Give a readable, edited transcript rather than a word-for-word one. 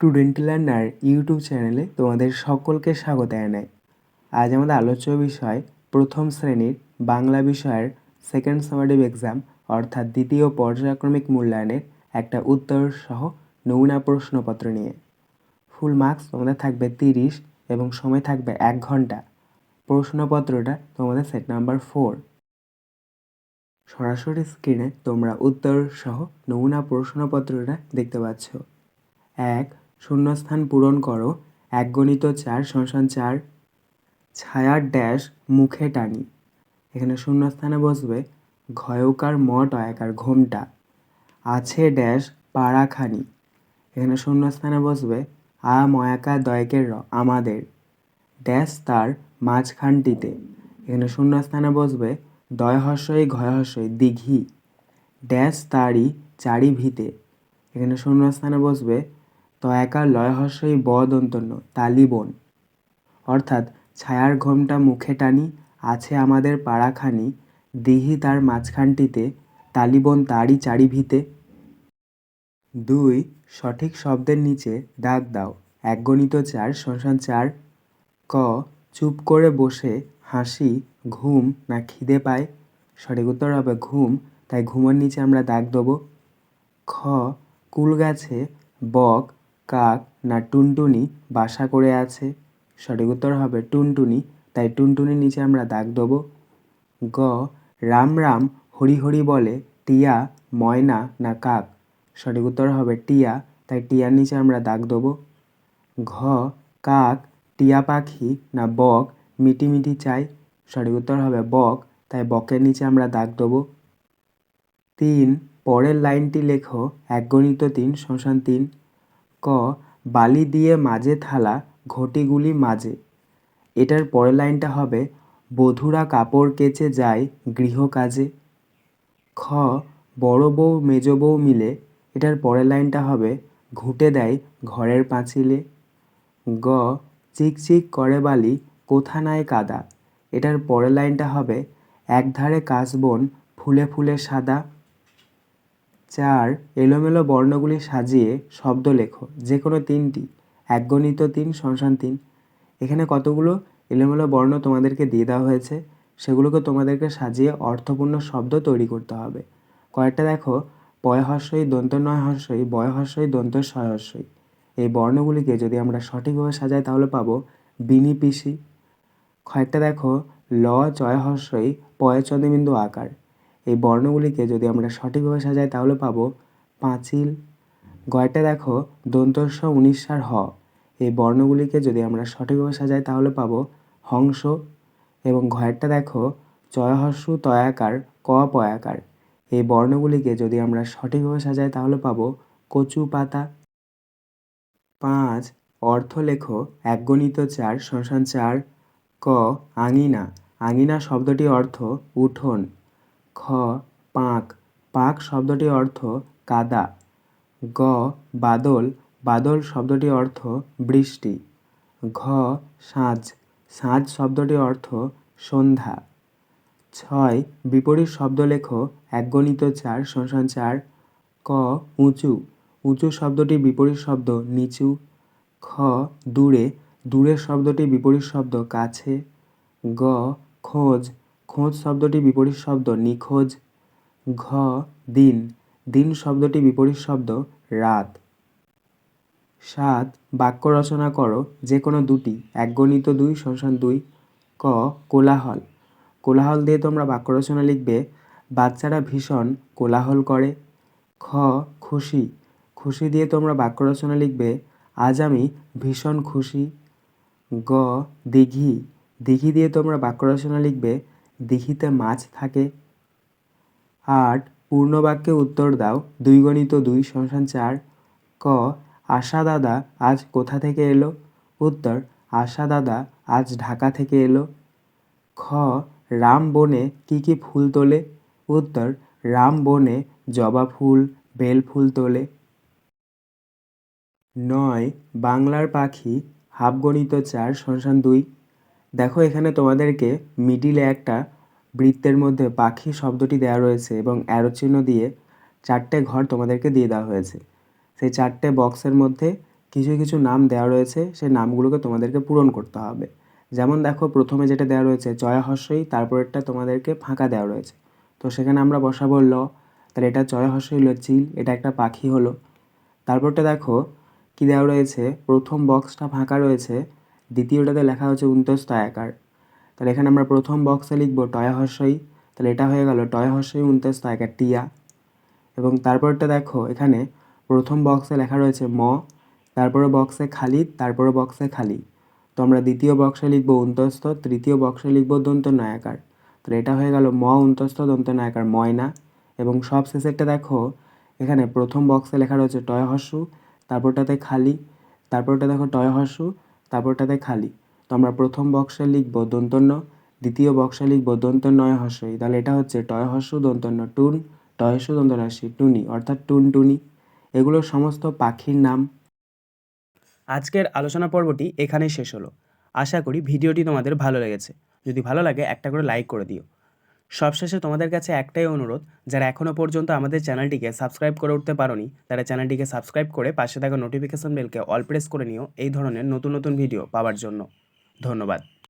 Student learner YouTube চ্যানেলে তোমাদের সকলকে স্বাগত জানাই। আজ আমাদের আলোচ্য বিষয় প্রথম শ্রেণীর বাংলা বিষয়ের সেকেন্ড সামারিভ এক্সাম অর্থাৎ দ্বিতীয় পর্যায়ক্রমিক মূল্যায়নের একটা উত্তর সহ নমুনা প্রশ্নপত্র নিয়ে। ফুল মার্কস তোমাদের থাকবে 30 এবং সময় থাকবে 1 ঘন্টা। প্রশ্নপত্রটা তোমাদের সেট নাম্বার 4। সরাসরি স্ক্রিনে তোমরা উত্তর সহ নমুনা প্রশ্নপত্রটা দেখতে পাচ্ছ। 1. শূন্যস্থান পূরণ করো। 1 × 4 = 4। ছায়ার ড্যাশ মুখে টানি। এখানে শূন্যস্থানে বসবে ঘয়কার মটয়াকার ঘোমটা। আছে ড্যাশ পাড়াখানি। এখানে শূন্যস্থানে বসবে আ ময়াকার দয়কের র আমাদের। ড্যাশ তার মাঝখানটিতে। এখানে শূন্যস্থানে বসবে দয় হস্যই ঘয় হস্যই দিঘি। ড্যাশ তারি চারিভিতে। এখানে শূন্যস্থানে বসবে তয়াকার লয় হস্যই ব দন্তন্য তালিবন। অর্থাৎ ছায়ার ঘোমটা মুখে টানি, আছে আমাদের পাড়াখানি, দিঘি তার মাঝখানটিতে, তালিবন তারই চারিভিতে। 2. সঠিক শব্দের নিচে দাগ দাও। 1 × 4 = 4। ক. চুপ করে বসে হাসি, ঘুম না খিদে পায়। সঠিক উত্তর হবে ঘুম, তাই ঘুমের নিচে আমরা দাগ দেবো। খ. কুল গাছে বক, কাক না টুনটুনি বাসা করে আছে। সঠিক উত্তর হবে টুনটুনি, তাই টুনটুনির নিচে আমরা দাগ দেবো। গ. রাম রাম হরি হরি বলে টিয়া, ময়না না কাক। সঠিক উত্তর হবে টিয়া, তাই টিয়ার নিচে আমরা দাগ দেবো। ঘ. কাক টিয়া পাখি না বক মিটিমিটি চাই। সঠিক উত্তর হবে বক, তাই বকের নিচে আমরা দাগ দেবো। 3. পরের লাইনটি লেখো। 1 × 3 = 3। ক. বালি দিয়ে মাঝে থালা, ঘটিগুলি মাঝে। এটার পরের লাইনটা হবে বধূরা কাপড় কেচে যায় গৃহকাজে। খ. বড় বউ মেজ বউ মিলে। এটার পরের লাইনটা হবে ঘুঁটে দেয় ঘরের পাঁচিলে। গ. চিকচিক করে বালি, কোথা নাই কাদা। এটার পরের লাইনটা হবে একধারে কাশবন, ফুলে ফুলে সাদা। 4. এলোমেলো বর্ণগুলি সাজিয়ে শব্দ লেখো, যে কোনো 3টি। 1 × 3 = 3। এখানে কতগুলো এলোমেলো বর্ণ তোমাদেরকে দিয়ে দেওয়া হয়েছে, সেগুলোকে তোমাদেরকে সাজিয়ে অর্থপূর্ণ শব্দ তৈরি করতে হবে। কয়েকটা দেখো, পয় হস্যই দন্ত নয় হস্যই বয় হস্যই দন্ত শয় হস্যই। এই বর্ণগুলিকে যদি আমরা সঠিকভাবে সাজাই তাহলে পাবো বিনি পিসি। কয়েকটা দেখো, ল চয় হস্যই পয় চন্দ্রবিন্দু আকার। এই বর্ণগুলিকে যদি আমরা সঠিকভাবে সাজাই তাহলে পাবো পাঁচিল। গয়টা দেখো, দন্তস্ব 19 হ। এই বর্ণগুলিকে যদি আমরা সঠিকভাবে সাজাই তাহলে পাবো হংস। এবং ঘয়েরটা দেখো, চয় হস্য তয়াকার ক পয়াকার। এই বর্ণগুলিকে যদি আমরা সঠিকভাবে সাজাই তাহলে পাবো কচু পাতা। 5. অর্থ লেখো। 1 × 4 = 4। ক. আঙিনা। আঙিনা শব্দটির অর্থ উঠোন। খ. পাঁক। পাঁক শব্দটির অর্থ কাদা। গ. বাদল। বাদল শব্দটির অর্থ বৃষ্টি। ঘ. সাঁঝ। সাঁঝ শব্দটির অর্থ সন্ধ্যা। 6. বিপরীত শব্দ লেখো। 1 × 4 = 4। ক. উঁচু। উঁচু শব্দটির বিপরীত শব্দ নিচু। খ. দূরে। দূরে শব্দটির বিপরীত শব্দ কাছে। গ. খোঁজ। খোঁজ শব্দটির বিপরীত শব্দ নিখোঁজ। ঘ. দিন। দিন শব্দটির বিপরীত শব্দ রাত। 7. বাক্য রচনা করো, যে কোনো 2টি। 1 × 2 = 2। ক. কোলাহল। কোলাহল দিয়ে তোমরা বাক্য রচনা লিখবে, বাচ্চারা ভীষণ কোলাহল করে। খ. খুশি। খুশি দিয়ে তোমরা বাক্য রচনা লিখবে, আজ আমি ভীষণ খুশি। গ. দিঘি। দিঘি দিয়ে তোমরা বাক্য রচনা লিখবে, দিঘিতে মাছ থাকে। 8. পূর্ণ বাক্যে উত্তর দাও। 2 × 2 = 4। ক. আশা দাদা আজ কোথা থেকে এলো। উত্তর, আশা দাদা আজ ঢাকা থেকে এলো। খ. রাম বনে কি কি ফুল তোলে। উত্তর, রাম বনে জবা ফুল, বেল ফুল তোলে। 9. বাংলার পাখি। 1/2 × 4 = 2। দেখো, এখানে তোমাদেরকে মিডিলে একটা বৃত্তের মধ্যে পাখি শব্দটি দেওয়া রয়েছে এবং অ্যারো চিহ্ন দিয়ে 4টে ঘর তোমাদেরকে দিয়ে দেওয়া হয়েছে। সেই 4টে বক্সের মধ্যে কিছু কিছু নাম দেওয়া রয়েছে, সেই নামগুলোকে তোমাদেরকে পূরণ করতে হবে। যেমন দেখো প্রথমে যেটা দেওয়া রয়েছে চয়া হ্রস্বই, তারপরেরটা তোমাদেরকে ফাঁকা দেওয়া রয়েছে। তো সেখানে আমরা বসাবো ল, তাহলে এটা চয়া হ্রস্বই ল চিল, এটা একটা পাখি হলো। তারপরটা দেখো কী দেওয়া রয়েছে, প্রথম বক্সটা ফাঁকা রয়েছে, দ্বিতীয়টাতে লেখা হচ্ছে উন্তস্ত আকার। তাহলে এখানে আমরা প্রথম বক্সে লিখব টয়া হ্রস্বই, তাহলে এটা হয়ে গেল টয়া হ্রস্বই উন্তস্ত আকার টিয়া। এবং তারপরটা দেখো এখানে প্রথম বক্সে লেখা রয়েছে ম, তারপরে বক্সে খালি, তারপরে বক্সে খালি। তো আমরা দ্বিতীয় বক্সে লিখব উন্তস্থ, তৃতীয় বক্সে লিখব দন্ত নয়াকার। তাহলে এটা হয়ে গেল ম উন্তস্থ দন্ত নয়াকার ময়না। এবং সব শেষেরটা দেখো এখানে প্রথম বক্সে লেখা রয়েছে টয় হস্যু, তারপরটাতে খালি, তারপরটা দেখো টয় হস্যু, তারপরটাতে খালি। তো আমরা প্রথম বক্সে লিখব দন্তন্য, দ্বিতীয় বক্সে লিখব দন্ত নয় হস্যই, তাহলে এটা হচ্ছে টয় হস্যু দন্তন্য টুন, টয়স্য দন্তনাসী টুনি, অর্থাৎ টুনটুনি। এগুলো সমস্ত পাখির নাম। আজকের আলোচনা পর্বটি এখানেই শেষ হলো। আশা করি ভিডিওটি তোমাদের ভালো লেগেছে। যদি ভালো লাগে একটা করে লাইক করে দিও। সবশেষে তোমাদের কাছে একটাই অনুরোধ, যারা এখনও পর্যন্ত আমাদের চ্যানেলটিকে সাবস্ক্রাইব করে উঠতে পারোনি, তারা চ্যানেলটিকে সাবস্ক্রাইব করে পাশে থাকা নোটিফিকেশন বেলকে অল প্রেস করে নিও এই ধরনের নতুন নতুন ভিডিও পাওয়ার জন্য। ধন্যবাদ।